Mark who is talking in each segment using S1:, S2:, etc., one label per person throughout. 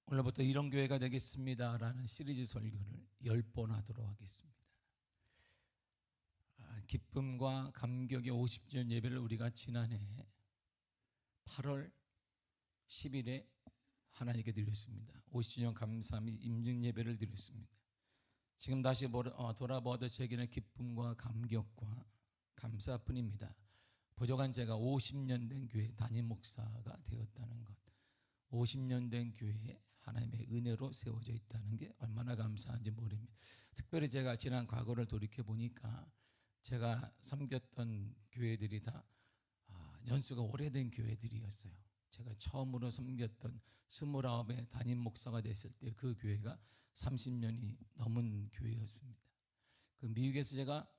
S1: 오늘부터 이런 교회가 되겠습니다 라는 시리즈 설교를 10번 하도록 하겠습니다. 기쁨과 감격의 50주년 예배를 우리가 지난해 8월 10일에 하나님께 드렸습니다. 50주년 감사 및 임증 예배를 드렸습니다. 지금 다시 돌아보아도 제게는 기쁨과 감격과 감사뿐입니다. 부족한 제가 50년 된 교회 담임 목사가 되었다는 것, 50년 된 교회에 하나님의 은혜로 세워져 있다는 게 얼마나 감사한지 모릅니다. 특별히 제가 지난 과거를 돌이켜 보니까 제가 섬겼던 교회들이 다 연수가 오래된 교회들이었어요. 제가 처음으로 섬겼던 29의 담임 목사가 됐을 때 그 교회가 30년이 넘은 교회였습니다. 그 미국에서 제가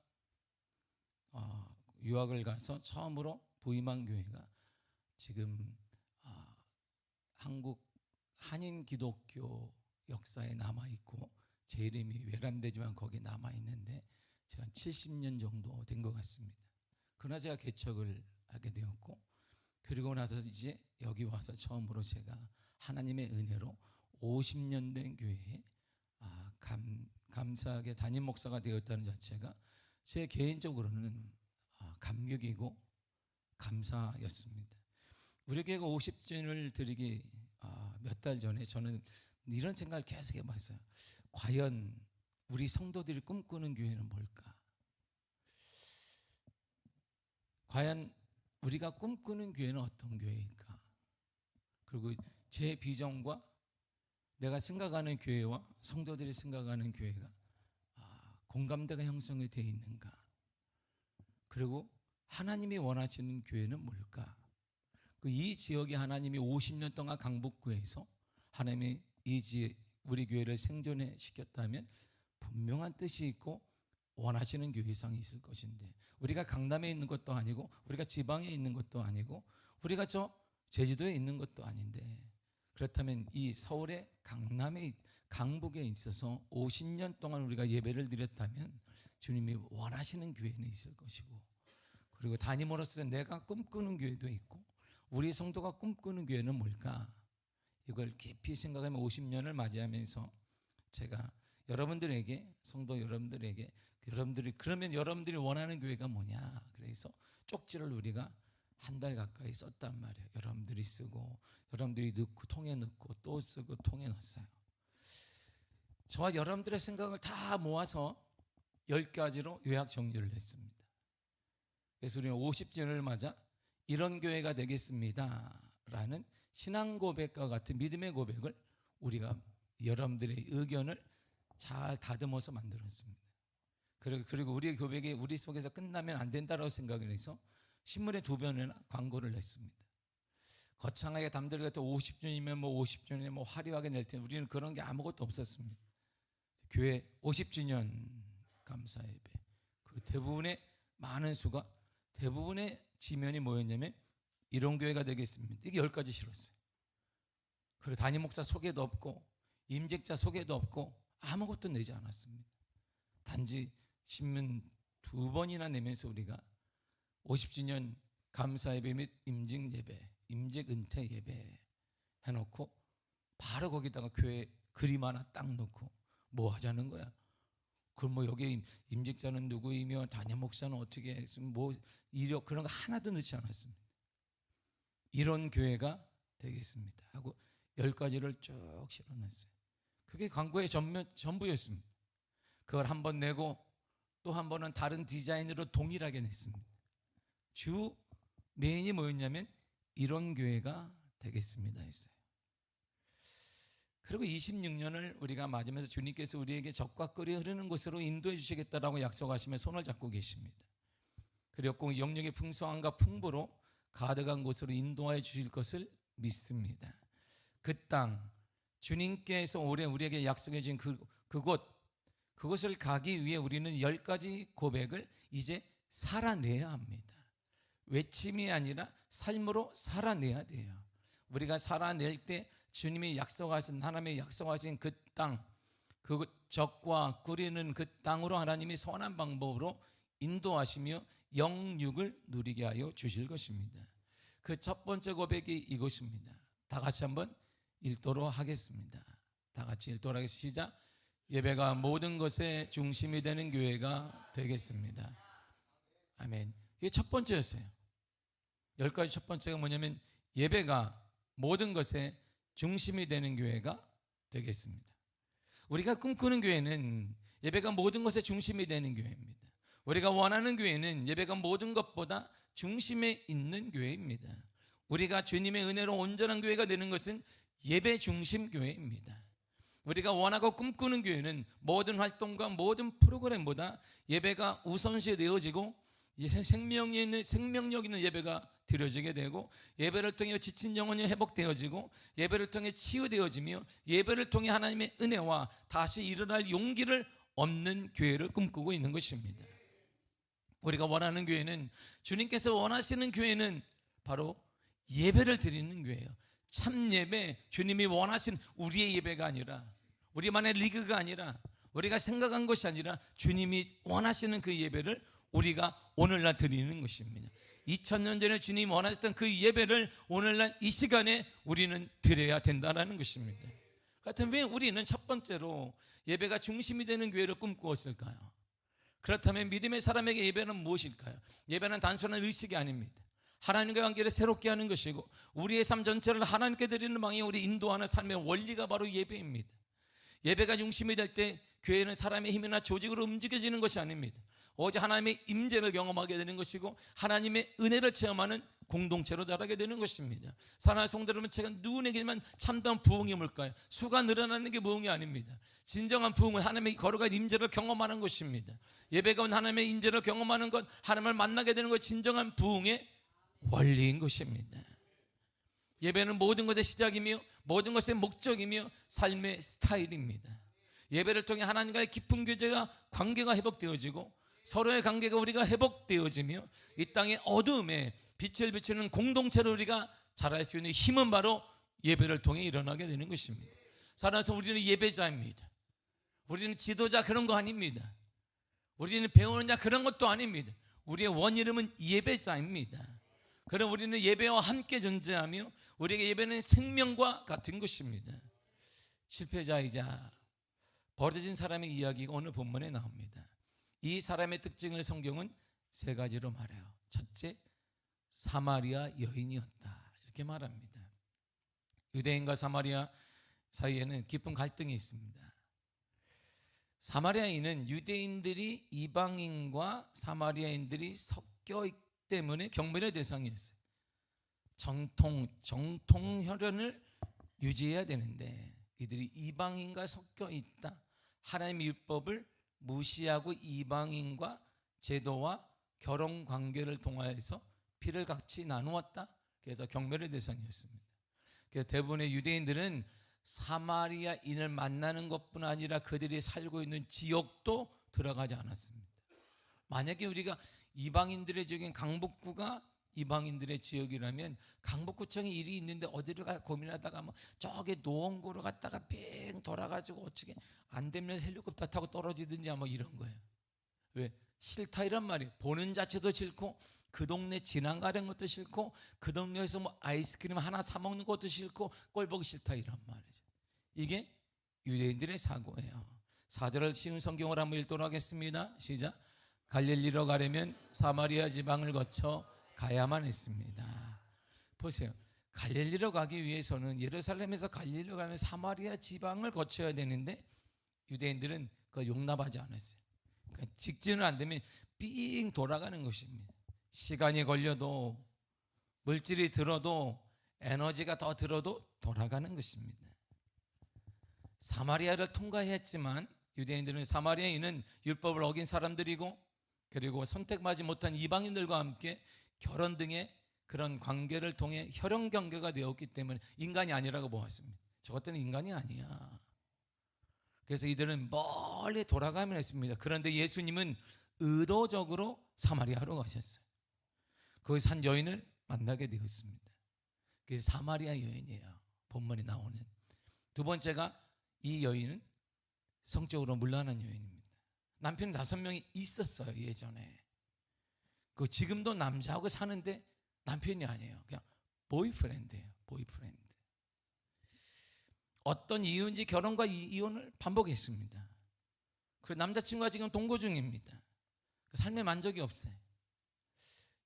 S1: 유학을 가서 처음으로 부임한 교회가 지금 한국 한인 기독교 역사에 남아있고 제 이름이 외람되지만 거기에 남아있는데 제가 70년 정도 된 것 같습니다. 그러나 제가 개척을 하게 되었고, 그리고 나서 이제 여기 와서 처음으로 제가 하나님의 은혜로 50년 된 교회에 감사하게 담임 목사가 되었다는 자체가 제 개인적으로는 감격이고 감사였습니다. 우리 교회가 50주년을 드리기 몇 달 전에 저는 이런 생각을 계속 해봤어요. 과연 우리 성도들이 꿈꾸는 교회는 뭘까? 과연 우리가 꿈꾸는 교회는 어떤 교회일까? 그리고 제 비전과 내가 생각하는 교회와 성도들이 생각하는 교회가 공감대가 형성이 되어 있는가? 그리고 하나님이 원하시는 교회는 뭘까? 이 지역에 하나님이 50년 동안 강북구에서 하나님이 우리 교회를 생존해 시켰다면 분명한 뜻이 있고 원하시는 교회상이 있을 것인데, 우리가 강남에 있는 것도 아니고 우리가 지방에 있는 것도 아니고 우리가 저 제주도에 있는 것도 아닌데, 그렇다면 이 서울의 강북에 있어서 50년 동안 우리가 예배를 드렸다면 주님이 원하시는 교회는 있을 것이고, 그리고 담임으로서 내가 꿈꾸는 교회도 있고 우리 성도가 꿈꾸는 교회는 뭘까? 이걸 깊이 생각하면 50년을 맞이하면서 제가 여러분들에게, 성도 여러분들에게, 그러면 여러분들이 원하는 교회가 뭐냐? 그래서 쪽지를 우리가 한 달 가까이 썼단 말이에요. 여러분들이 쓰고, 여러분들이 넣고, 통에 넣고, 또 쓰고, 통에 넣었어요. 저와 여러분들의 생각을 다 모아서 10가지로 요약 정리를 했습니다. 그래서 우리는 50주년을 맞아 이런 교회가 되겠습니다 라는 신앙 고백과 같은 믿음의 고백을 우리가 여러분들의 의견을 잘 다듬어서 만들었습니다. 그리고 우리의 고백이 우리 속에서 끝나면 안 된다고 생각을 해서 신문에 2번이나 광고를 냈습니다. 거창하게 담들이가 또 50주년이면 50주년에 화려하게 낼 텐데 우리는 그런 게 아무것도 없었습니다. 교회 50주년 감사 예배, 그 대부분의 많은 수가, 대부분의 지면이 뭐였냐면 이런 교회가 되겠습니다. 이게 10가지 실었어요. 그리고 담임 목사 소개도 없고 임직자 소개도 없고 아무것도 내지 않았습니다. 단지 신문 2번이나 내면서 우리가 50주년 감사 예배 및 임직 예배, 임직 은퇴 예배 해놓고 바로 거기다가 교회 그림 하나 딱 놓고 뭐 하자는 거야? 그럼 여기 임직자는 누구이며 담임 목사는 어떻게 이력 그런 거 하나도 넣지 않았습니다. 이런 교회가 되겠습니다 하고 10가지를 쭉 실어놨어요. 그게 광고의 전부였습니다. 그걸 한 번 내고 또 한 번은 다른 디자인으로 동일하게 냈습니다. 주 메인이 뭐였냐면 이런 교회가 되겠습니다 했어요. 그리고 26년을 우리가 맞으면서 주님께서 우리에게 적과 꿀이 흐르는 곳으로 인도해 주시겠다라고 약속하시며 손을 잡고 계십니다. 그리고 영역의 풍성함과 풍부로 가득한 곳으로 인도해 주실 것을 믿습니다. 그 땅, 주님께서 올해 우리에게 약속해 주신 그곳을 가기 위해 우리는 10가지 고백을 이제 살아내야 합니다. 외침이 아니라 삶으로 살아내야 돼요. 우리가 살아낼 때 주님이 약속하신, 하나님이 약속하신 그 땅, 그 적과 꿀이는 그 땅으로 하나님이 선한 방법으로 인도하시며 영육을 누리게 하여 주실 것입니다. 그 첫 번째 고백이 이것입니다. 다 같이 한번 읽도록 하겠습니다. 다 같이 읽도록 하겠습니다. 시작. 예배가 모든 것의 중심이 되는 교회가 되겠습니다. 아멘. 이게 첫 번째였어요. 10가지 첫 번째가 뭐냐면 예배가 모든 것의 중심이 되는 교회가 되겠습니다. 우리가 꿈꾸는 교회는 예배가 모든 것의 중심이 되는 교회입니다. 우리가 원하는 교회는 예배가 모든 것보다 중심에 있는 교회입니다. 우리가 주님의 은혜로 온전한 교회가 되는 것은 예배 중심 교회입니다. 우리가 원하고 꿈꾸는 교회는 모든 활동과 모든 프로그램보다 예배가 우선시 되어지고 생명력 있는 예배가 드려지게 되고, 예배를 통해 지친 영혼이 회복되어지고, 예배를 통해 치유되어지며, 예배를 통해 하나님의 은혜와 다시 일어날 용기를 얻는 교회를 꿈꾸고 있는 것입니다. 우리가 원하는 교회는, 주님께서 원하시는 교회는 바로 예배를 드리는 교회예요. 참 예배, 주님이 원하시는 우리의 예배가 아니라, 우리만의 리그가 아니라, 우리가 생각한 것이 아니라 주님이 원하시는 그 예배를 우리가 오늘날 드리는 것입니다. 2000년 전에 주님이 원하셨던 그 예배를 오늘날 이 시간에 우리는 드려야 된다는 것입니다. 하여튼 왜 우리는 첫 번째로 예배가 중심이 되는 교회를 꿈꾸었을까요? 그렇다면 믿음의 사람에게 예배는 무엇일까요? 예배는 단순한 의식이 아닙니다. 하나님과 관계를 새롭게 하는 것이고, 우리의 삶 전체를 하나님께 드리는 방향에 우리 인도하는 삶의 원리가 바로 예배입니다. 예배가 중심이 될 때 교회는 사람의 힘이나 조직으로 움직여지는 것이 아닙니다. 오직 하나님의 임재를 경험하게 되는 것이고, 하나님의 은혜를 체험하는 공동체로 자라게 되는 것입니다. 사랑하는 성도 여러분, 제가 누구에게만 참다운 부흥이 뭘까요? 수가 늘어나는 게 부흥이 아닙니다. 진정한 부흥은 하나님의 거룩한 임재를 경험하는 것입니다. 예배가 온 하나님의 임재를 경험하는 것, 하나님을 만나게 되는 것, 진정한 부흥의 원리인 것입니다. 예배는 모든 것의 시작이며 모든 것의 목적이며 삶의 스타일입니다. 예배를 통해 하나님과의 깊은 교제가, 관계가 회복되어지고, 서로의 관계가 우리가 회복되어지며, 이 땅의 어두움에 빛을 비추는 공동체로 우리가 자랄 수 있는 힘은 바로 예배를 통해 일어나게 되는 것입니다. 살아서 우리는 예배자입니다. 우리는 지도자 그런 거 아닙니다. 우리는 배우는 자 그런 것도 아닙니다. 우리의 원이름은 예배자입니다. 그럼 우리는 예배와 함께 존재하며, 우리에게 예배는 생명과 같은 것입니다. 실패자이자 버려진 사람의 이야기가 오늘 본문에 나옵니다. 이 사람의 특징을 성경은 3가지로 말해요. 첫째, 사마리아 여인이었다, 이렇게 말합니다. 유대인과 사마리아 사이에는 깊은 갈등이 있습니다. 사마리아인은 유대인들이 이방인과 사마리아인들이 섞여 있기 때문에 경멸의 대상이었어요. 정통 혈연을 유지해야 되는데, 이들이 이방인과 섞여 있다, 하나님의 율법을 무시하고 이방인과 제도와 결혼 관계를 통하여서 피를 같이 나누었다. 그래서 경멸의 대상이었습니다. 그래서 대부분의 유대인들은 사마리아인을 만나는 것뿐 아니라 그들이 살고 있는 지역도 들어가지 않았습니다. 만약에 우리가 이방인들의 지역인 강북구가 이방인들의 지역이라면, 강북구청에 일이 있는데 어디로 가 고민하다가 저기 노원구로 갔다가 빙 돌아가지고 어떻게 안 되면 헬리콥터 타고 떨어지든지 이런 거예요. 왜? 싫다 이란 말이에요. 보는 자체도 싫고, 그 동네 지나가는 것도 싫고, 그 동네에서 아이스크림 하나 사 먹는 것도 싫고, 꼴 보기 싫다 이란 말이죠. 이게 유대인들의 사고예요. 4절을 쉬운 성경을 한번 읽도록 하겠습니다. 시작. 갈릴리로 가려면 사마리아 지방을 거쳐 가야만 했습니다. 보세요. 갈릴리로 가기 위해서는, 예루살렘에서 갈릴리로 가면 사마리아 지방을 거쳐야 되는데, 유대인들은 그걸 용납하지 않았어요. 그러니까 직진은 안 되면 삥 돌아가는 것입니다. 시간이 걸려도, 물질이 들어도, 에너지가 더 들어도 돌아가는 것입니다. 사마리아를 통과했지만 유대인들은, 사마리아인은 율법을 어긴 사람들이고, 그리고 선택받지 못한 이방인들과 함께 결혼 등의 그런 관계를 통해 혈연 관계가 되었기 때문에 인간이 아니라고 보았습니다. 저것들은 인간이 아니야. 그래서 이들은 멀리 돌아가면 했습니다. 그런데 예수님은 의도적으로 사마리아로 가셨어요. 거기서 한 여인을 만나게 되었습니다. 그게 사마리아 여인이에요. 본문에 나오는. 두 번째가, 이 여인은 성적으로 문란한 여인입니다. 남편 5명이 있었어요, 예전에. 지금도 남자하고 사는데 남편이 아니에요. 그냥 보이프렌드예요. 보이프렌드. 어떤 이유인지 결혼과 이혼을 반복했습니다. 그리고 남자친구가 지금 동거 중입니다. 삶에 만족이 없어요.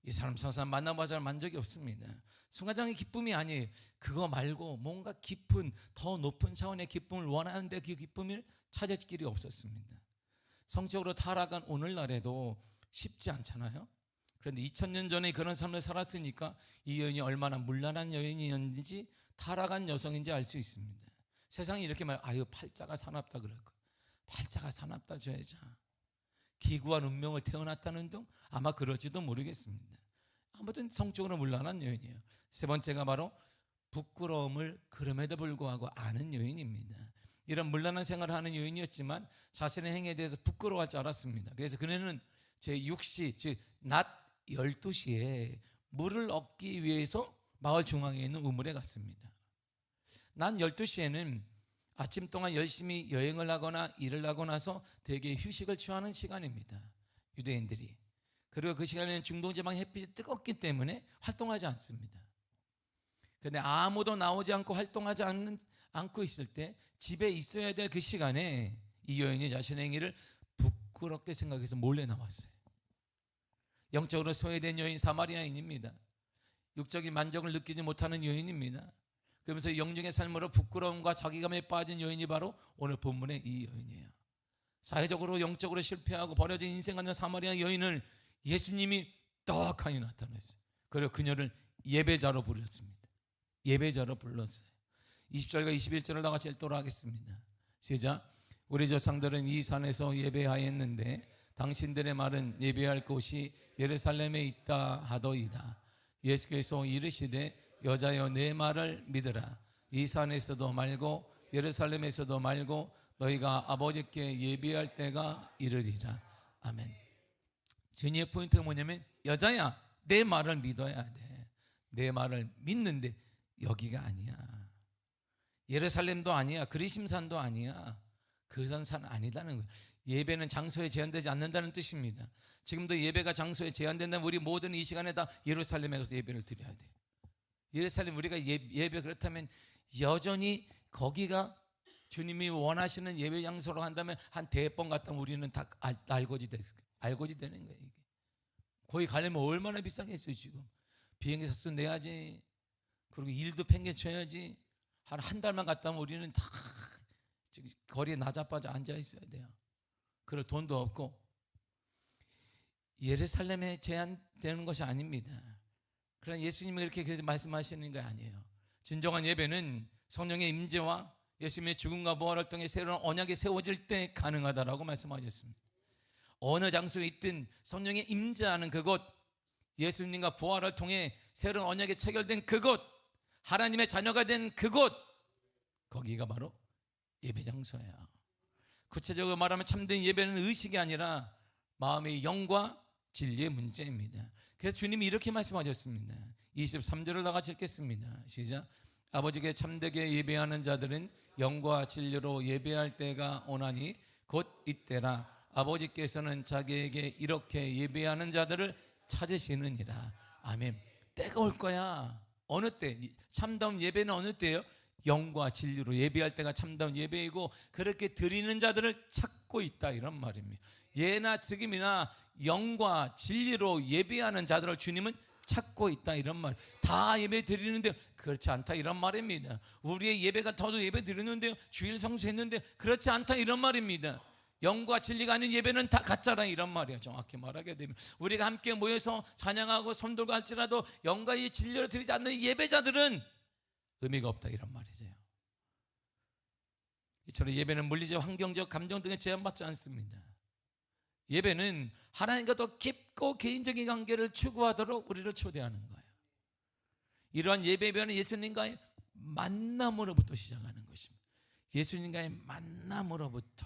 S1: 이 사람 저 사람 만나봐서 만족이 없습니다. 순간적인 기쁨이 아니에요. 그거 말고 뭔가 깊은 더 높은 차원의 기쁨을 원하는데 그 기쁨을 찾을 길이 없었습니다. 성적으로 타락한 오늘날에도 쉽지 않잖아요. 그런데 2000년 전에 그런 삶을 살았으니까 이 여인이 얼마나 문란한 여인이었는지 타락한 여성인지 알 수 있습니다. 세상이 이렇게 말, 아유 팔자가 사납다 그럴 거. 팔자가 사납다 저 여자. 기구한 운명을 태어났다는 등 아마 그럴지도 모르겠습니다. 아무튼 성적으로 문란한 여인이에요. 세 번째가 바로 부끄러움을 그럼에도 불구하고 아는 여인입니다. 이런 문란한 생활을 하는 여인이었지만 자신의 행위에 대해서 부끄러워할 줄 알았습니다. 그래서 그녀는 제6시 즉 낮 12시에 물을 얻기 위해서 마을 중앙에 있는 우물에 갔습니다. 낮 12시에는 아침 동안 열심히 여행을 하거나 일을 하고 나서 대개 휴식을 취하는 시간입니다. 유대인들이. 그리고 그 시간에는 중동지방 햇빛이 뜨겁기 때문에 활동하지 않습니다. 그런데 아무도 나오지 않고 활동하지 않고 있을 때 집에 있어야 될 그 시간에 이 여인이 자신의 행위를 부끄럽게 생각해서 몰래 나왔어요. 영적으로 소외된 여인 사마리아인입니다. 육적인 만족을 느끼지 못하는 여인입니다. 그러면서 영적인 삶으로 부끄러움과 자기감에 빠진 여인이 바로 오늘 본문의 이 여인이에요. 사회적으로 영적으로 실패하고 버려진 인생하는 사마리아 여인을 예수님이 떡하니 나타냈어요. 그리고 그녀를 예배자로 부르셨습니다. 예배자로 불렀어요. 20절과 21절을 다 같이 읽도록 하겠습니다. 시작. 우리 조상들은 이 산에서 예배하였는데 당신들의 말은 예배할 곳이 예루살렘에 있다 하더이다. 예수께서 이르시되 여자여 내 말을 믿으라. 이 산에서도 말고 예루살렘에서도 말고 너희가 아버지께 예배할 때가 이르리라. 아멘. 주님의 포인트가 뭐냐면 여자야 내 말을 믿어야 돼. 내 말을 믿는데 여기가 아니야. 예루살렘도 아니야. 그리심산도 아니야. 그 산 아니다는 거예요. 예배는 장소에 제한되지 않는다는 뜻입니다. 지금도 예배가 장소에 제한된다면 우리 모든 이 시간에 다 예루살렘에 가서 예배를 드려야 돼요. 예루살렘 우리가 예배 그렇다면 여전히 거기가 주님이 원하시는 예배 장소로 한다면 한 대번 갔다 우리는 다 알고지 되는 거예요. 이게. 거기 가려면 얼마나 비싸겠어요. 지금 비행기 값도 내야지. 그리고 일도 팽개쳐야지. 한 달만 갔다 오면 우리는 다 거리에 나자빠져 앉아 있어야 돼요. 그럴 돈도 없고. 예루살렘에 제한되는 것이 아닙니다. 그러나 예수님이 그렇게 말씀하시는 게 아니에요. 진정한 예배는 성령의 임재와 예수님의 죽음과 부활을 통해 새로운 언약이 세워질 때 가능하다라고 말씀하셨습니다. 어느 장소에 있든 성령의 임재하는 그곳, 예수님과 부활을 통해 새로운 언약이 체결된 그곳, 하나님의 자녀가 된 그곳, 거기가 바로 예배 장소예요. 구체적으로 말하면 참된 예배는 의식이 아니라 마음의 영과 진리의 문제입니다. 그래서 주님이 이렇게 말씀하셨습니다. 23절을 다 같이 읽겠습니다. 시작. 아버지께 참되게 예배하는 자들은 영과 진리로 예배할 때가 오나니 곧 이때라. 아버지께서는 자기에게 이렇게 예배하는 자들을 찾으시느니라. 아멘. 때가 올 거야. 어느 때? 참다운 예배는 어느 때예요? 영과 진리로 예배할 때가 참다운 예배이고 그렇게 드리는 자들을 찾고 있다 이런 말입니다. 예나 지금이나 영과 진리로 예배하는 자들을 주님은 찾고 있다 이런 말. 다 예배 드리는데 그렇지 않다 이런 말입니다. 우리의 예배가 더도 예배 드리는데 주일 성수했는데 그렇지 않다 이런 말입니다. 영과 진리가 아닌 예배는 다 가짜라 이런 말이야. 정확히 말하게 되면 우리가 함께 모여서 찬양하고 손들고 할지라도 영과 이 진리를 드리지 않는 예배자들은 의미가 없다 이런 말이죠. 이처럼 예배는 물리적, 환경적, 감정 등에 제한받지 않습니다. 예배는 하나님과 더 깊고 개인적인 관계를 추구하도록 우리를 초대하는 거예요. 이러한 예배는 예수님과의 만남으로부터 시작하는 것입니다. 예수님과의 만남으로부터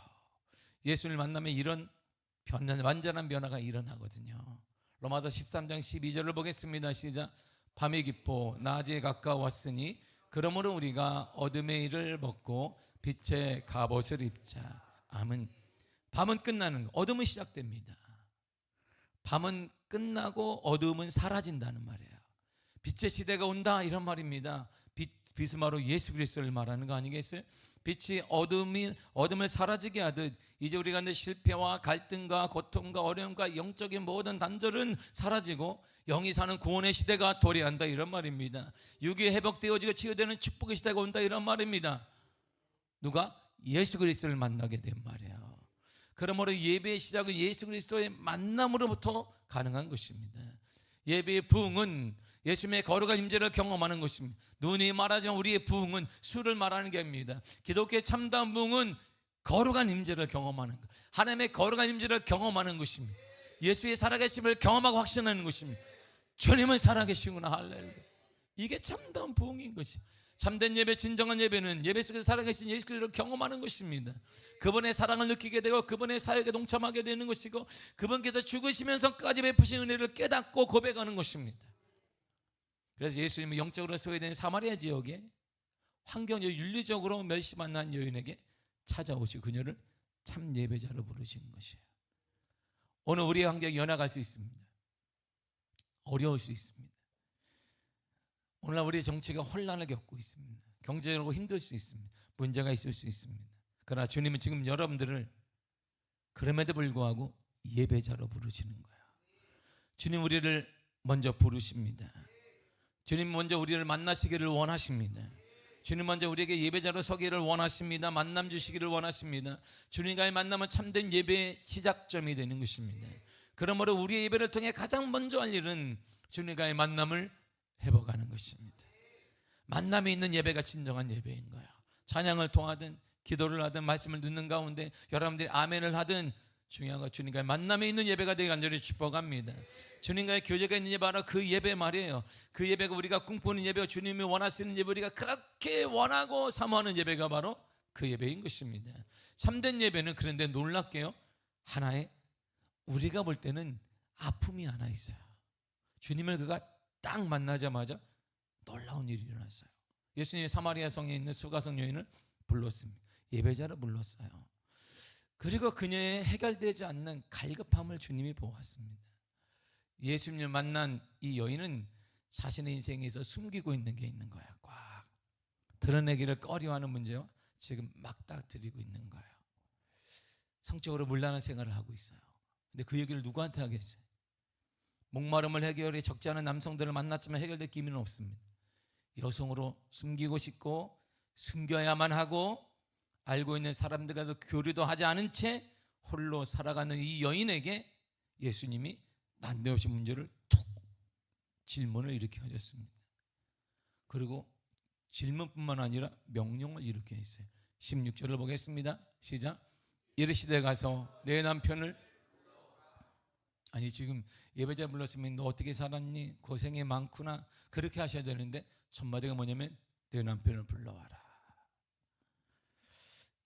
S1: 예수님을 만나면 이런 완전한 변화가 일어나거든요. 로마서 13장 12절을 보겠습니다. 시작. 밤이 깊고 낮에 가까웠으니 그러므로 우리가 어둠의 일을 벗고 빛의 갑옷을 입자. 아멘. 밤은 끝나는 거, 어둠은 시작됩니다. 밤은 끝나고 어둠은 사라진다는 말이에요. 빛의 시대가 온다 이런 말입니다. 빛은 바로 예수 그리스도를 말하는 거 아니겠어요? 빛이 어둠을 사라지게 하듯 이제 우리가 내 실패와 갈등과 고통과 어려움과 영적인 모든 단절은 사라지고 영이 사는 구원의 시대가 도래한다 이런 말입니다. 육이 회복되어지고 치유되는 축복의 시대가 온다 이런 말입니다. 누가? 예수 그리스도를 만나게 된 말이에요. 그러므로 예배의 시작은 예수 그리스도의 만남으로부터 가능한 것입니다. 예배의 부흥은 예수님의 거룩한 임재를 경험하는 것입니다. 눈이 말하지만 우리의 부흥은 술을 말하는 게 아닙니다. 기독교의 참다운 부흥은 거룩한 임재를 경험하는 것, 하나님의 거룩한 임재를 경험하는 것입니다. 예수의 살아계심을 경험하고 확신하는 것입니다. 주님은 살아계시구나. 할렐루야. 이게 참다운 부흥인 것이. 참된 예배, 진정한 예배는 예배 속에서 살아계신 예수 그리스도를 경험하는 것입니다. 그분의 사랑을 느끼게 되고 그분의 사역에 동참하게 되는 것이고 그분께서 죽으시면서까지 베푸신 은혜를 깨닫고 고백하는 것입니다. 그래서 예수님은 영적으로 소외된 사마리아 지역에 환경적 윤리적으로 멸시받는 여인에게 찾아오시 그녀를 참 예배자로 부르신 것이에요. 오늘 우리의 환경이 연약할 수 있습니다. 어려울 수 있습니다. 오늘날 우리의 정치가 혼란을 겪고 있습니다. 경제적으로 힘들 수 있습니다. 문제가 있을 수 있습니다. 그러나 주님은 지금 여러분들을 그럼에도 불구하고 예배자로 부르시는 거예요. 주님 우리를 먼저 부르십니다. 주님 먼저 우리를 만나시기를 원하십니다. 주님 먼저 우리에게 예배자로 서기를 원하십니다. 만남 주시기를 원하십니다. 주님과의 만남은 참된 예배의 시작점이 되는 것입니다. 그러므로 우리의 예배를 통해 가장 먼저 할 일은 주님과의 만남을 회복하는 것입니다. 만남이 있는 예배가 진정한 예배인 거예요. 찬양을 통하든 기도를 하든 말씀을 듣는 가운데 여러분들이 아멘을 하든 중요한 건 주님과의 만남에 있는 예배가 되기 간절히 축복합니다. 주님과의 교제가 있는 예배 바로 그 예배 말이에요. 그 예배가 우리가 꿈꾸는 예배가 주님이 원하시는 예배, 우리가 그렇게 원하고 사모하는 예배가 바로 그 예배인 것입니다. 참된 예배는 그런데 놀랍게요, 하나의 우리가 볼 때는 아픔이 하나 있어요. 주님을 그가 딱 만나자마자 놀라운 일이 일어났어요. 예수님이 사마리아 성에 있는 수가성 여인을 불렀습니다. 예배자를 불렀어요. 그리고 그녀의 해결되지 않는 갈급함을 주님이 보았습니다. 예수님을 만난 이 여인은 자신의 인생에서 숨기고 있는 게 있는 거예요. 꽉 드러내기를 꺼려하는 문제와 지금 막닥뜨리고 있는 거예요. 성적으로 문란한 생활을 하고 있어요. 근데 그 얘기를 누구한테 하겠어요? 목마름을 해결해 적지 않은 남성들을 만났지만 해결될 기미는 없습니다. 여성으로 숨기고 싶고 숨겨야만 하고 알고 있는 사람들과도 교류도 하지 않은 채 홀로 살아가는 이 여인에게 예수님이 난데없이 문제를 툭 질문을 일으켜 하셨습니다. 그리고 질문뿐만 아니라 명령을 일으켜 했어요. 16절을 보겠습니다. 시작. 이르시되 가서 내 남편을, 아니 지금 예배자 불렀으면 너 어떻게 살았니? 고생이 많구나. 그렇게 하셔야 되는데 첫 마디가 뭐냐면 내 남편을 불러와라.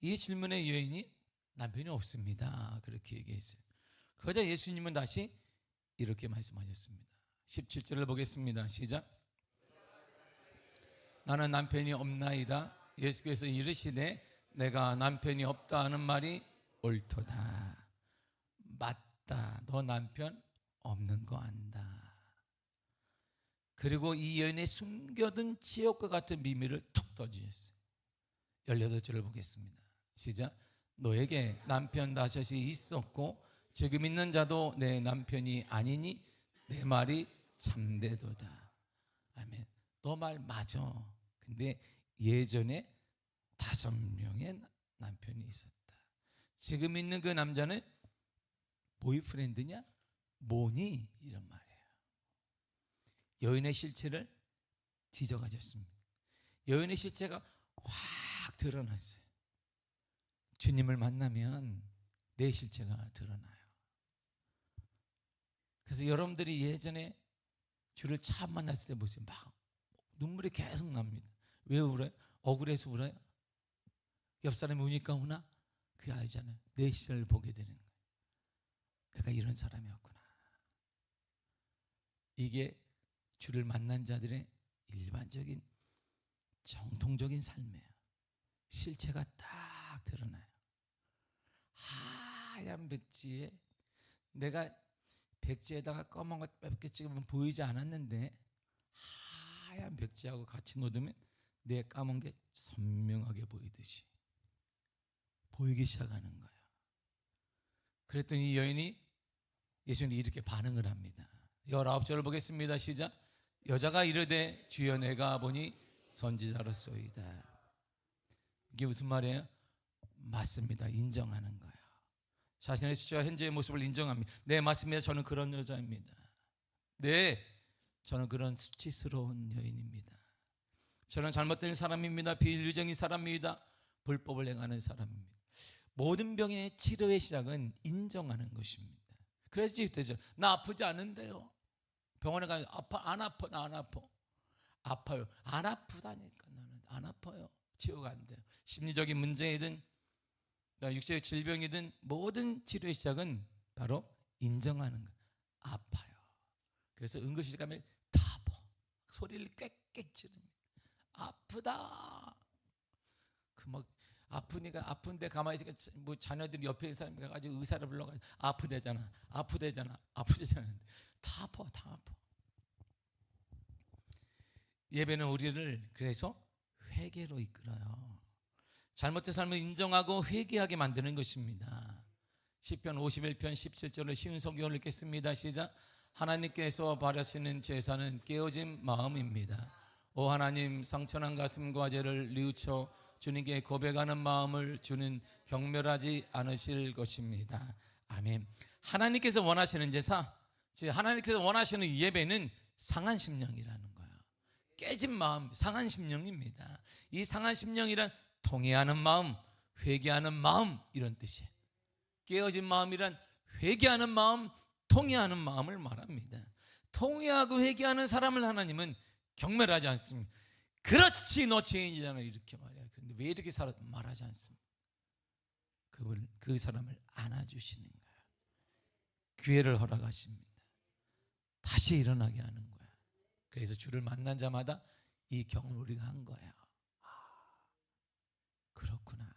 S1: 이 질문에 여인이 남편이 없습니다. 그렇게 얘기했어요. 그러자 예수님은 다시 이렇게 말씀하셨습니다. 17절을 보겠습니다. 시작. 나는 남편이 없나이다. 예수께서 이르시되 내가 남편이 없다 하는 말이 옳도다. 맞다. 너 남편 없는 거 안다. 그리고 이 여인의 숨겨둔 지옥과 같은 비밀을 툭 떠주셨어요. 18절을 보겠습니다. 시작. 너에게 남편 다섯이 있었고 지금 있는 자도 내 남편이 아니니 내 말이 참되도다. 아멘. 너 말 맞아. 근데 예전에 5명의 남편이 있었다. 지금 있는 그 남자는 보이프렌드냐? 뭐니? 이런 말이에요. 여인의 실체를 뒤져가졌습니다. 여인의 실체가 확 드러났어요. 주님을 만나면 내 실체가 드러나요. 그래서 여러분들이 예전에 주를 처음 만났을 때 보세요. 막 눈물이 계속 납니다. 왜 울어요? 억울해서 울어요? 옆 사람이 우니까 우나? 그게 아니잖아요. 내 시선을 보게 되는 거예요. 내가 이런 사람이었구나. 이게 주를 만난 자들의 일반적인 정통적인 삶이에요. 실체가 딱 드러나요. 하얀 백지에 내가 백지에다가 검은 것 몇 개 찍으면 보이지 않았는데 하얀 백지하고 같이 놓으면 내 까만 게 선명하게 보이듯이 보이기 시작하는 거예요. 그랬더니 이 여인이 예수님이 이렇게 반응을 합니다. 19절을 보겠습니다. 시작. 여자가 이르되 주여 내가 보니 선지자로소이다. 이게 무슨 말이에요? 맞습니다. 인정하는 거예요. 자신의 수치와 현재의 모습을 인정합니다. 네, 맞습니다. 저는 그런 여자입니다. 네, 저는 그런 수치스러운 여인입니다. 저는 잘못된 사람입니다. 비인륜적인 사람입니다. 불법을 행하는 사람입니다. 모든 병의 치료의 시작은 인정하는 것입니다. 그래야지 되죠. 나 아프지 않은데요. 병원에 가면 안 아파, 나 안 아파. 아파요. 안 아프다니까. 나는 안 아파요. 치유가 안 돼요. 심리적인 문제이든 육체의 질병이든 모든 치료의 시작은 바로 인정하는 거. 아파요. 그래서 응급실 가면 타보 소리를 꽥꽥 지릅니다. 아프다. 그 막 아프니까 아픈데 가만히 있으니까 뭐 자녀들이 옆에 있는 사람이 가가지고 의사를 불러가지고 아프대잖아. 다 아파. 예배는 우리를 그래서 회개로 이끌어요. 잘못된 삶을 인정하고 회개하게 만드는 것입니다. 시편 51편 17절을 쉬운 성경을 읽겠습니다. 시작. 하나님께서 바라시는 제사는 깨어진 마음입니다. 오 하나님, 상처난 가슴과 죄를 뉘우쳐 주님께 고백하는 마음을 주는 경멸하지 않으실 것입니다. 아멘. 하나님께서 원하시는 제사, 즉 하나님께서 원하시는 예배는 상한 심령이라는 거예요. 깨진 마음, 상한 심령입니다. 이 상한 심령이란 통회하는 마음, 회개하는 마음, 이런 뜻이에요. 깨어진 마음이란 회개하는 마음, 통회하는 마음을 말합니다. 통회하고 회개하는 사람을 하나님은 경멸하지 않습니다. 그렇지, 너 죄인이잖아, 이렇게 말해요. 그런데 왜 이렇게 말하지 않습니까? 그 사람을 안아주시는 거예요. 기회를 허락하십니다. 다시 일어나게 하는 거예요. 그래서 주를 만난 자마다 이 경험을 우리가 한 거예요. 그렇구나.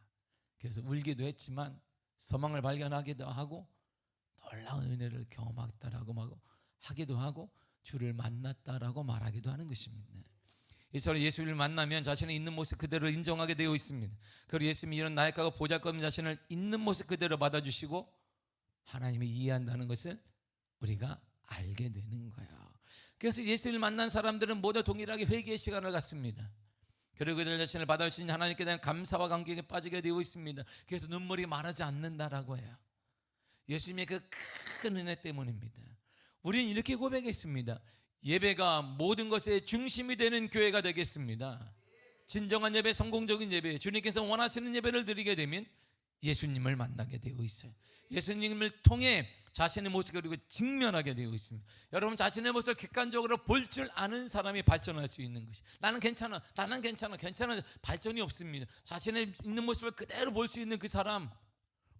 S1: 그래서 울기도 했지만 소망을 발견하기도 하고 놀라운 은혜를 경험했다라고 하기도 하고 주를 만났다라고 말하기도 하는 것입니다. 이처럼 예수를 만나면 자신의 있는 모습 그대로 인정하게 되어 있습니다. 그리고 예수님이 이런 나약하고 보잘것없는 자신을 있는 모습 그대로 받아주시고 하나님이 이해한다는 것을 우리가 알게 되는 거예요. 그래서 예수를 만난 사람들은 모두 동일하게 회개의 시간을 갖습니다. 그리고 그들 자신을 받아주신 하나님께 대한 감사와 감격에 빠지게 되어 있습니다. 그래서 눈물이 마르지 않는다라고 해요. 예수님의 그 큰 은혜 때문입니다. 우리는 이렇게 고백했습니다. 예배가 모든 것의 중심이 되는 교회가 되겠습니다. 진정한 예배, 성공적인 예배, 주님께서 원하시는 예배를 드리게 되면 예수님을 만나게 되어 있어요. 예수님을 통해 자신의 모습을 그리고 직면하게 되어 있습니다. 여러분, 자신의 모습을 객관적으로 볼 줄 아는 사람이 발전할 수 있는 것이, 나는 괜찮아, 발전이 없습니다. 자신의 있는 모습을 그대로 볼 수 있는 그 사람,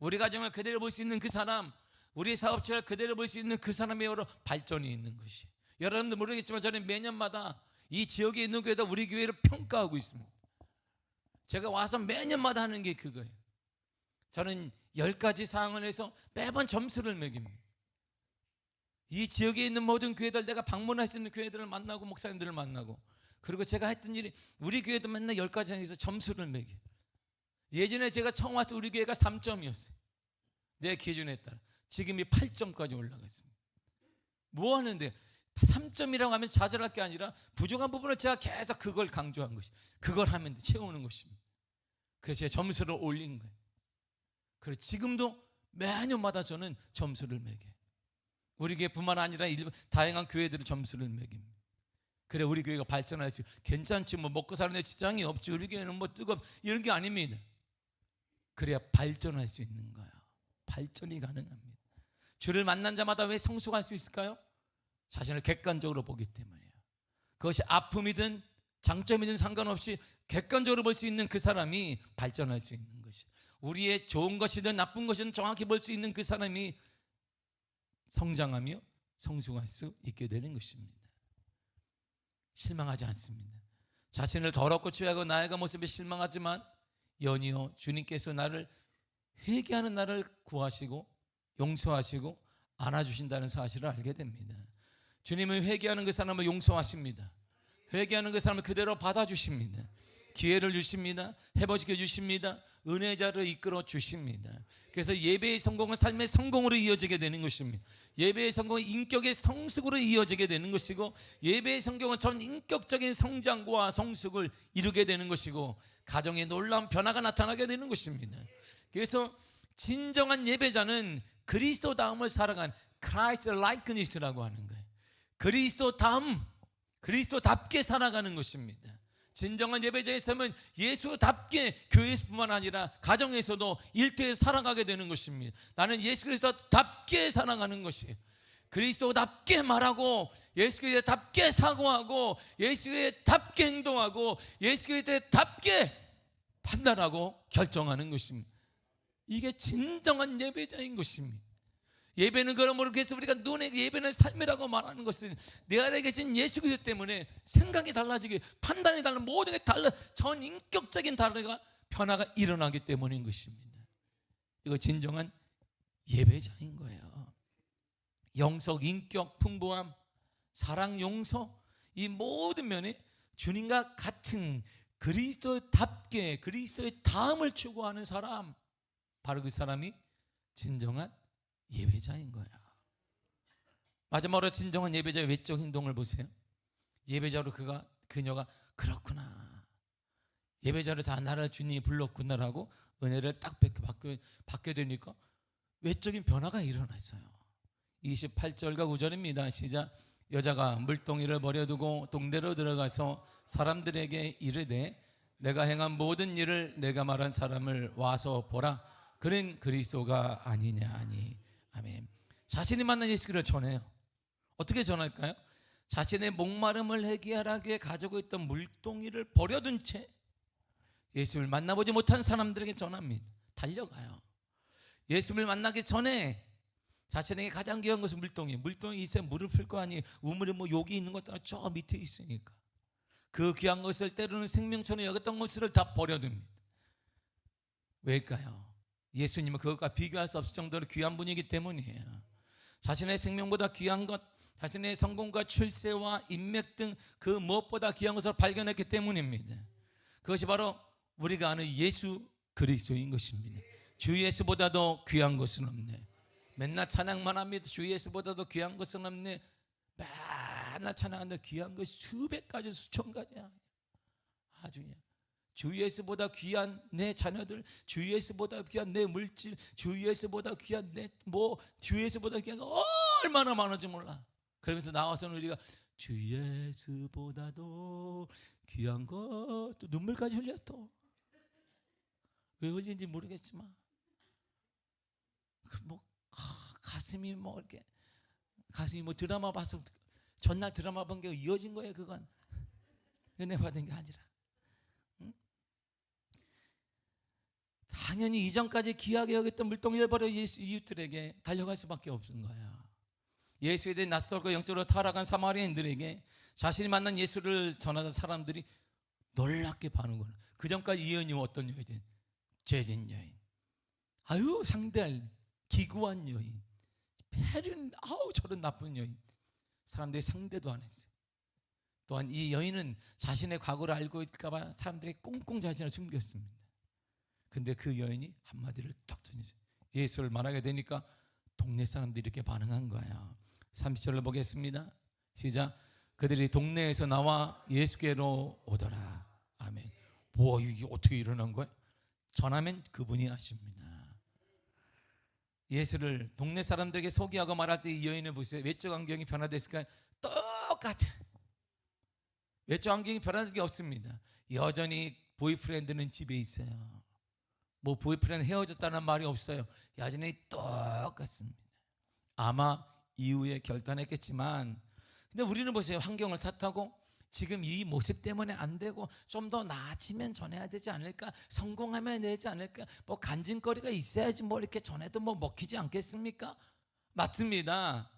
S1: 우리 가정을 그대로 볼 수 있는 그 사람, 우리 사업체를 그대로 볼 수 있는 그 사람이 바로 발전이 있는 것이. 여러분들 모르겠지만 저는 매년마다 이 지역에 있는 교회다 우리 교회를 평가하고 있습니다. 제가 와서 매년마다 하는 게 그거예요. 저는 10가지 사항을 해서 매번 점수를 매깁니다. 이 지역에 있는 모든 교회들, 내가 방문할 수 있는 교회들을 만나고 목사님들을 만나고, 그리고 제가 했던 일이 우리 교회도 맨날 10가지 해서 점수를 매겨요. 예전에 제가 처음 와서 우리 교회가 3점이었어요. 내 기준에 따라. 지금이 8점까지 올라갔습니다. 뭐 하는데 3점이라고 하면 좌절할 게 아니라 부족한 부분을 제가 계속 그걸 강조한 것이, 그걸 하면 채우는 것입니다. 그래서 제가 점수를 올린 거예요. 그래서 지금도 매년마다 저는 점수를 매겨요. 우리 교회뿐만 아니라 다양한 교회들의 점수를 매깁니다. 그래 우리 교회가 발전할 수 있고, 괜찮지 뭐 먹고 사는 데 지장이 없지, 우리 교회는 뭐 이런 게 아닙니다. 그래야 발전할 수 있는 거예요. 발전이 가능합니다. 주를 만난 자마다 왜 성숙할 수 있을까요? 자신을 객관적으로 보기 때문이에요. 그것이 아픔이든 장점이든 상관없이 객관적으로 볼 수 있는 그 사람이 발전할 수 있는 것이, 우리의 좋은 것이든 나쁜 것이든 정확히 볼 수 있는 그 사람이 성장하며 성숙할 수 있게 되는 것입니다. 실망하지 않습니다. 자신을 더럽고 취하고 나아간 모습에 실망하지만 연이어 주님께서 나를 회개하는 나를 구하시고 용서하시고 안아주신다는 사실을 알게 됩니다. 주님은 회개하는 그 사람을 용서하십니다. 회개하는 그 사람을 그대로 받아주십니다. 기회를 주십니다. 회복시켜 주십니다. 은혜자로 이끌어 주십니다. 그래서 예배의 성공은 삶의 성공으로 이어지게 되는 것입니다. 예배의 성공은 인격의 성숙으로 이어지게 되는 것이고, 예배의 성공은 전 인격적인 성장과 성숙을 이루게 되는 것이고, 가정에 놀라운 변화가 나타나게 되는 것입니다. 그래서 진정한 예배자는 그리스도다움을 살아간 Christ likeness라고 하는 거예요. 그리스도답게 살아가는 것입니다. 진정한 예배자의 삶은 예수답게 교회에서뿐만 아니라 가정에서도 일터에서 살아가게 되는 것입니다. 나는 예수 그리스도답게 살아가는 것이에요. 그리스도답게 말하고, 예수 그리스도답게 사고하고, 예수 그리스도답게 행동하고, 예수 그리스도답게 판단하고 결정하는 것입니다. 이게 진정한 예배자인 것입니다. 예배는 그러므로, 그래서 우리가 눈에 예배는 삶이라고 말하는 것은 내 안에 계신 예수 그리스도 때문에 생각이 달라지게, 판단이 달라, 모든 게 달라, 전 인격적인 변화가 일어나기 때문인 것입니다. 이거 진정한 예배자인 거예요. 영적, 인격, 풍부함, 사랑, 용서, 이 모든 면에 주님과 같은 그리스도답게 그리스도의 다음을 추구하는 사람, 바로 그 사람이 진정한 예배자인 거야. 마지막으로 진정한 예배자의 외적 행동을 보세요. 예배자로 그녀가 그렇구나, 예배자로 다 나를 주님이 불렀구나라고 은혜를 딱 받게 되니까 외적인 변화가 일어났어요. 28절과 9절입니다. 시작. 여자가 물동이를 버려두고 동대로 들어가서 사람들에게 이르되, 내가 행한 모든 일을 내가 말한 사람을 와서 보라, 그는 그리스도가 아니냐 하니. 아멘. 자신이 만난 예수 그리스도를 전해요. 어떻게 전할까요? 자신의 목마름을 해결하기 위해 가지고 있던 물동이를 버려둔 채 예수를 만나보지 못한 사람들에게 전합니다. 달려가요. 예수를 만나기 전에 자신에게 가장 귀한 것은 물동이 있어야 물을 풀 거 아니에요. 우물에 뭐 욕이 있는 것도 아니고 저 밑에 있으니까 그 귀한 것을 때로는 생명처럼 여겼던 것을 다 버려둡니다. 왜일까요? 예수님은 그것과 비교할 수 없을 정도로 귀한 분이기 때문이에요. 자신의 생명보다 귀한 것, 자신의 성공과 출세와 인맥 등 그 무엇보다 귀한 것을 발견했기 때문입니다. 그것이 바로 우리가 아는 예수 그리스도인 것입니다. 주 예수보다도 귀한 것은 없네. 맨날 찬양만 합니다. 주 예수보다도 귀한 것은 없네. 맨날 찬양하는데 귀한 것 수백 가지 수천 가지야. 아주 주 예수보다 귀한 내 자녀들, 주 예수보다 귀한 내 물질, 주 예수보다 귀한 주 예수보다 귀한 거 얼마나 많은지 몰라. 그러면서 나와서는 우리가 주 예수보다도 귀한 거, 또 눈물까지 흘려. 또 왜 흘리는지 모르겠지만 가슴이 이렇게 가슴이 드라마 봐서 전날 드라마 본 게 이어진 거예요. 그건 은혜 받은 게 아니라. 당연히 이전까지 귀하게 여겼던 물동이를 버려 이웃들에게 달려갈 수밖에 없는 거예요. 예수에 대해 낯설고 영적으로 타락한 사마리아인들에게 자신이 만난 예수를 전하던 사람들이 놀랍게 반응을. 그 전까지 이 여인이 어떤 여인? 죄진 여인. 아유, 상대할 기구한 여인. 저런 나쁜 여인. 사람들이 상대도 안 했어요. 또한 이 여인은 자신의 과거를 알고 있을까봐 사람들이 꽁꽁 자신을 숨겼습니다. 근데 그 여인이 한마디를 딱 던졌어요. 예수를 말하게 되니까 동네 사람들이 이렇게 반응한 거예요. 30절을 보겠습니다. 시작. 그들이 동네에서 나와 예수께로 오더라. 아멘. 이게 어떻게 일어난 거야? 전하면 그분이 하십니다. 예수를 동네 사람들에게 소개하고 말할 때 이 여인을 보세요. 외적 환경이 변화됐을까요? 똑같아. 외적 환경이 변화된 게 없습니다. 여전히 보이프렌드는 집에 있어요. 보이프렌드 헤어졌다는 말이 없어요. 여전히 똑같습니다. 아마 이후에 결단했겠지만, 근데 우리는 보세요. 환경을 탓하고 지금 이 모습 때문에 안 되고 좀 더 나아지면 전해야 되지 않을까, 성공하면 되지 않을까, 간증거리가 있어야지 이렇게 전해도 먹히지 않겠습니까? 맞습니다.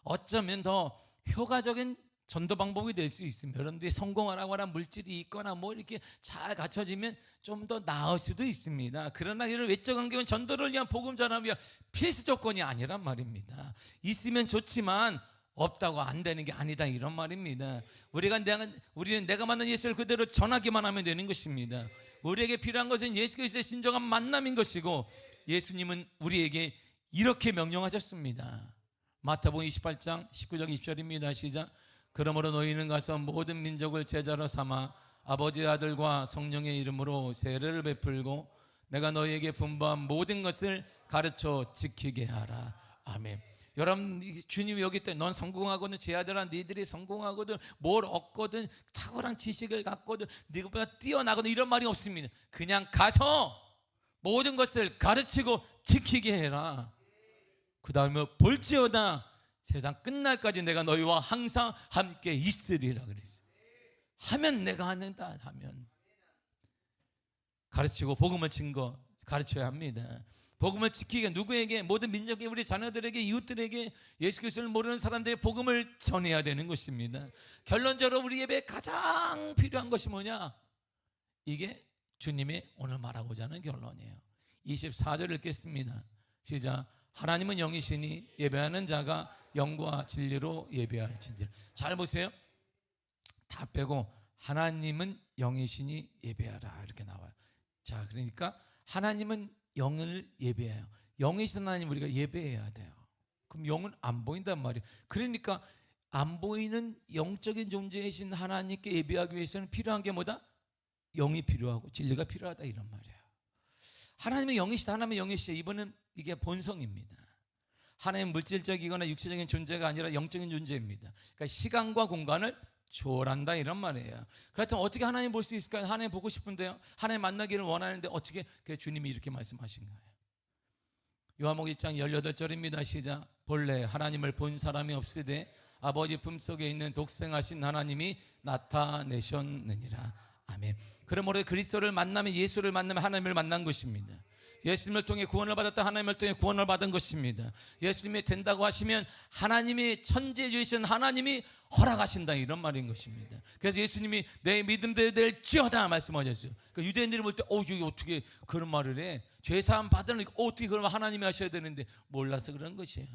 S1: 어쩌면 더 효과적인 전도 방법이 될 수 있습니다. 여러분들이 성공하라고 하는 물질이 있거나 이렇게 잘 갖춰지면 좀 더 나을 수도 있습니다. 그러나 이런 외적 환경은 전도를 위한 복음 전하며 필수 조건이 아니란 말입니다. 있으면 좋지만 없다고 안 되는 게 아니다 이런 말입니다. 우리는 내가 만난 예수를 그대로 전하기만 하면 되는 것입니다. 우리에게 필요한 것은 예수 그리스도의 진정한 만남인 것이고, 예수님은 우리에게 이렇게 명령하셨습니다. 마태복음 28장 19절 20절입니다. 시작. 그러므로 너희는 가서 모든 민족을 제자로 삼아 아버지의 아들과 성령의 이름으로 세례를 베풀고 내가 너희에게 분부한 모든 것을 가르쳐 지키게 하라. 아멘. 여러분, 주님이 여기 있다. 넌 성공하거든, 제 아들아 너희들이 성공하거든, 뭘 얻거든, 탁월한 지식을 갖거든, 네가보다 뛰어나거든, 이런 말이 없습니다. 그냥 가서 모든 것을 가르치고 지키게 해라. 그 다음에 볼지어다 세상 끝날까지 내가 너희와 항상 함께 있으리라 그랬어요. 하면 내가 한다. 하면 가르치고 복음을 증거 가르쳐야 합니다. 복음을 지키게, 누구에게? 모든 민족의 우리 자녀들에게, 이웃들에게, 예수 그리스도를 모르는 사람들에게 복음을 전해야 되는 것입니다. 결론적으로 우리 예배에 가장 필요한 것이 뭐냐? 이게 주님이 오늘 말하고자 하는 결론이에요. 24절 읽겠습니다. 시작. 하나님은 영이시니 예배하는 자가 영과 진리로 예배할지니라. 잘 보세요. 다 빼고 하나님은 영이시니 예배하라 이렇게 나와요. 자, 그러니까 하나님은 영을 예배해요. 영이신 하나님 우리가 예배해야 돼요. 그럼 영은 안 보인단 말이에요. 그러니까 안 보이는 영적인 존재이신 하나님께 예배하기 위해서는 필요한 게 뭐다? 영이 필요하고 진리가 필요하다 이런 말이에요. 하나님은 영이시다. 하나님은 영이시다. 이번은 이게 본성입니다. 하나님은 물질적이거나 육체적인 존재가 아니라 영적인 존재입니다. 그러니까 시간과 공간을 초월한다 이런 말이에요. 그렇다면 어떻게 하나님 볼 수 있을까요? 하나님 보고 싶은데요, 하나님 만나기를 원하는데 어떻게? 그래서 주님이 이렇게 말씀하신 거예요. 요한복음 1장 18절입니다. 시작. 본래 하나님을 본 사람이 없으되 아버지 품속에 있는 독생하신 하나님이 나타내셨느니라. 아멘. 그러므로 그리스도를 만나면, 예수를 만나면 하나님을 만난 것입니다. 예수님을 통해 구원을 받았다. 하나님을 통해 구원을 받은 것입니다. 예수님이 된다고 하시면 하나님이, 천지주이신 하나님이 허락하신다 이런 말인 것입니다. 그래서 예수님이 내 믿음대로 될지어다 말씀하셨어요. 그러니까 유대인들이 볼 때 이게 어떻게 그런 말을 해? 죄사함 받으니까 어떻게 그러면 하나님이 하셔야 되는데 몰라서 그런 것이에요.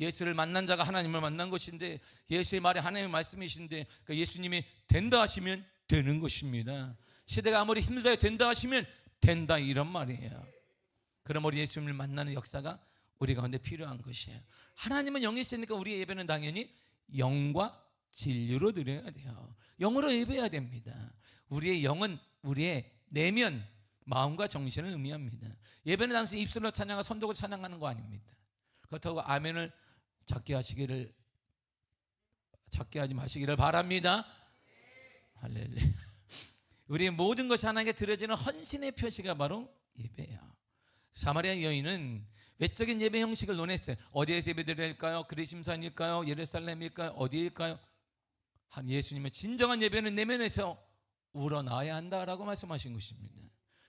S1: 예수를 만난 자가 하나님을 만난 것인데, 예수의 말이 하나님의 말씀이신데, 그러니까 예수님이 된다 하시면 되는 것입니다. 시대가 아무리 힘들다 된다 하시면 된다 이런 말이에요. 그럼 우리 예수님을 만나는 역사가 우리 가운데 필요한 것이에요. 하나님은 영이시니까 우리의 예배는 당연히 영과 진리로 드려야 돼요. 영으로 예배해야 됩니다. 우리의 영은 우리의 내면, 마음과 정신을 의미합니다. 예배는 단순히 입술로 찬양하고 손들고 찬양하는 거 아닙니다. 그렇다고 아멘을 작게 하지 마시기를 바랍니다. 할렐루야. 우리의 모든 것이 하나님께 드려지는 헌신의 표시가 바로 예배예요. 사마리아 여인은 외적인 예배 형식을 논했어요. 어디에서 예배드려야 할까요? 그리심산일까요? 예루살렘일까요? 어디일까요? 한 예수님의 진정한 예배는 내면에서 우러나야 한다라고 말씀하신 것입니다.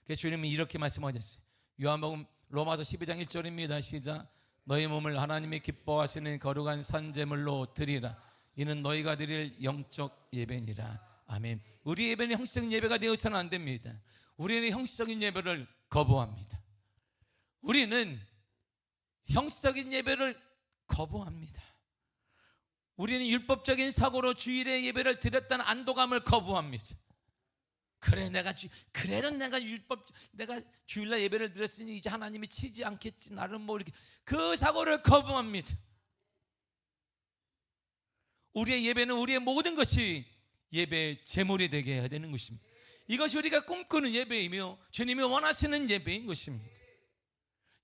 S1: 그래서 주님이 이렇게 말씀하셨어요. 요한복음 로마서 12장 1절입니다. 시작. 너희 몸을 하나님이 기뻐하시는 거룩한 산제물로 드리라. 이는 너희가 드릴 영적 예배니라. 아멘. 우리 예배는 형식적인 예배가 되어서는 안 됩니다. 우리는 형식적인 예배를 거부합니다. 우리는 형식적인 예배를 거부합니다. 우리는 율법적인 사고로 주일에 예배를 드렸다는 안도감을 거부합니다. 그래도 내가 주일날 예배를 드렸으니 이제 하나님이 치지 않겠지, 나는 뭐 이렇게, 그 사고를 거부합니다. 우리의 예배는 우리의 모든 것이 예배의 제물이 되게 해야 되는 것입니다. 이것이 우리가 꿈꾸는 예배이며 주님이 원하시는 예배인 것입니다.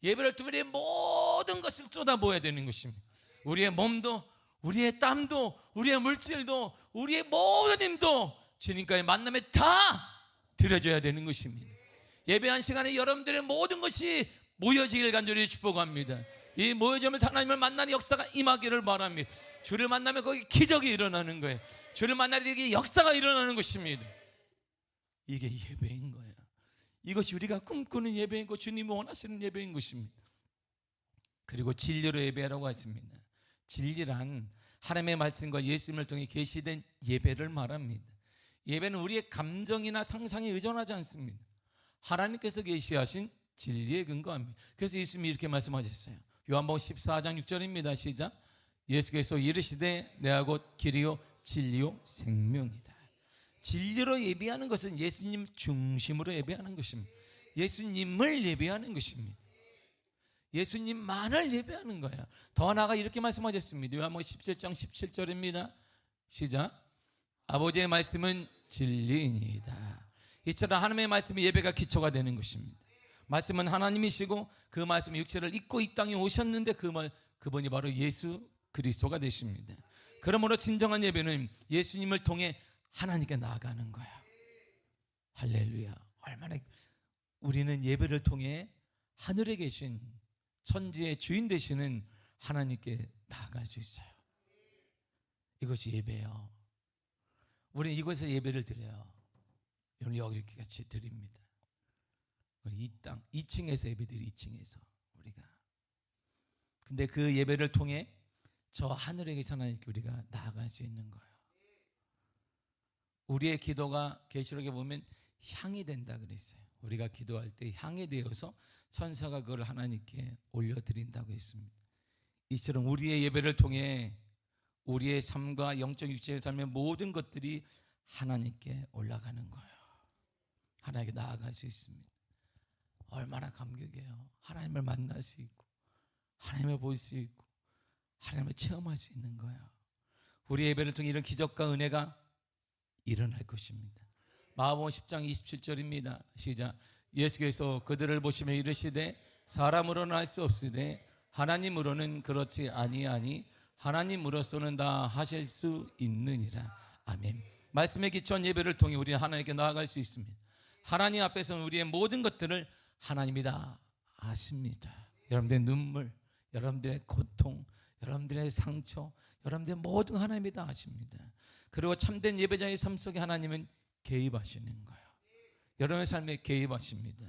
S1: 예배를 통해 우리의 모든 것을 쏟아부어야 되는 것입니다. 우리의 몸도, 우리의 땀도, 우리의 물질도, 우리의 모든 힘도 주님과의 만남에 다 드려져야 되는 것입니다. 예배한 시간에 여러분들의 모든 것이 모여지기를 간절히 축복합니다. 이 모여짐을 하나님을 만나는 역사가 임하기를 바랍니다. 주를 만나면 거기 기적이 일어나는 거예요. 주를 만나는 게 역사가 일어나는 것입니다. 이게 예배인 거예요. 이것이 우리가 꿈꾸는 예배이고 주님이 원하시는 예배인 것입니다. 그리고 진리로 예배하라고 했습니다. 진리란 하나님의 말씀과 예수님을 통해 계시된 예배를 말합니다. 예배는 우리의 감정이나 상상에 의존하지 않습니다. 하나님께서 계시하신 진리에 근거합니다. 그래서 예수님이 이렇게 말씀하셨어요. 요한복음 14장 6절입니다. 시작. 예수께서 이르시되 내가 곧 길이요 진리요 생명이다. 진리로 예배하는 것은 예수님 중심으로 예배하는 것입니다. 예수님을 예배하는 것입니다. 예수님만을 예배하는 거예요. 더 나아가 이렇게 말씀하셨습니다. 요한복음 17장 17절입니다. 시작. 아버지의 말씀은 진리이니이다. 이처럼 하나님의 말씀이 예배가 기초가 되는 것입니다. 말씀은 하나님이시고 그 말씀이 육체를 입고 이 땅에 오셨는데 그분이 바로 예수 그리스도가 되십니다. 그러므로 진정한 예배는 예수님을 통해 하나님께 나아가는 거야. 할렐루야. 얼마나 우리는 예배를 통해 하늘에 계신 천지의 주인 되시는 하나님께 나아갈 수 있어요. 이것이 예배예요. 우리는 이곳에서 예배를 드려요. 오늘 여기 이렇게 같이 드립니다. 우리 이 땅 2층에서 예배드려. 2층에서 우리가. 근데 그 예배를 통해 저 하늘에 계신 하나님께 우리가 나아갈 수 있는 거예요. 우리의 기도가 계시록에 보면 향이 된다 그랬어요. 우리가 기도할 때 향이 되어서 천사가 그걸 하나님께 올려드린다고 했습니다. 이처럼 우리의 예배를 통해 우리의 삶과 영적 육체의 삶의 모든 것들이 하나님께 올라가는 거예요. 하나님께 나아갈 수 있습니다. 얼마나 감격이에요. 하나님을 만날 수 있고 하나님을 볼 수 있고 하나님을 체험할 수 있는 거예요. 우리 예배를 통해 이런 기적과 은혜가 일어날 것입니다. 마가복음 10장 27절입니다. 시작. 예수께서 그들을 보시며 이르시되 사람으로는 할 수 없으되 하나님으로는 그렇지 아니하니 하나님으로서는 다 하실 수 있느니라. 아멘. 말씀에 기초한 예배를 통해 우리는 하나님께 나아갈 수 있습니다. 하나님 앞에서는 우리의 모든 것들을 하나님이 다 아십니다. 여러분들의 눈물, 여러분들의 고통, 여러분들의 상처, 여러분들의 모든 하나님이 다 아십니다. 그리고 참된 예배자의 삶 속에 하나님은 개입하시는 거예요. 여러분의 삶에 개입하십니다.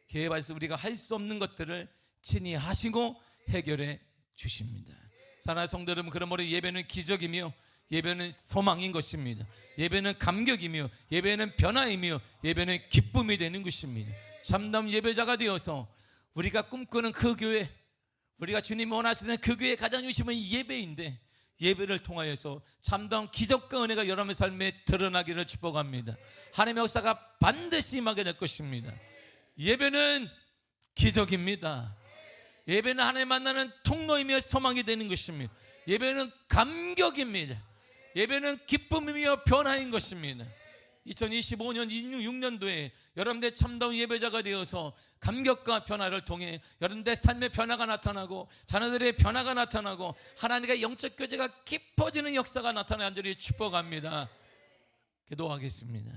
S1: 개입하셔서 우리가 할 수 없는 것들을 친히 하시고 해결해 주십니다. 사랑하는 성도 여러분, 그러므로 예배는 기적이며 예배는 소망인 것입니다. 예배는 감격이며 예배는 변화이며 예배는 기쁨이 되는 것입니다. 참담 예배자가 되어서 우리가 꿈꾸는 그 교회, 우리가 주님이 원하시는 그 교회의 가장 중심은 예배인데 예배를 통하여서 참다운 기적과 은혜가 여러분의 삶에 드러나기를 축복합니다. 하나님의 역사가 반드시 임하게 될 것입니다. 예배는 기적입니다. 예배는 하나님 만나는 통로이며 소망이 되는 것입니다. 예배는 감격입니다. 예배는 기쁨이며 변화인 것입니다. 2025년 26년도에 여러분들의 참다운 예배자가 되어서 감격과 변화를 통해 여러분들의 삶의 변화가 나타나고 자녀들의 변화가 나타나고 하나님과 영적 교제가 깊어지는 역사가 나타나는 줄을 축복합니다. 기도하겠습니다.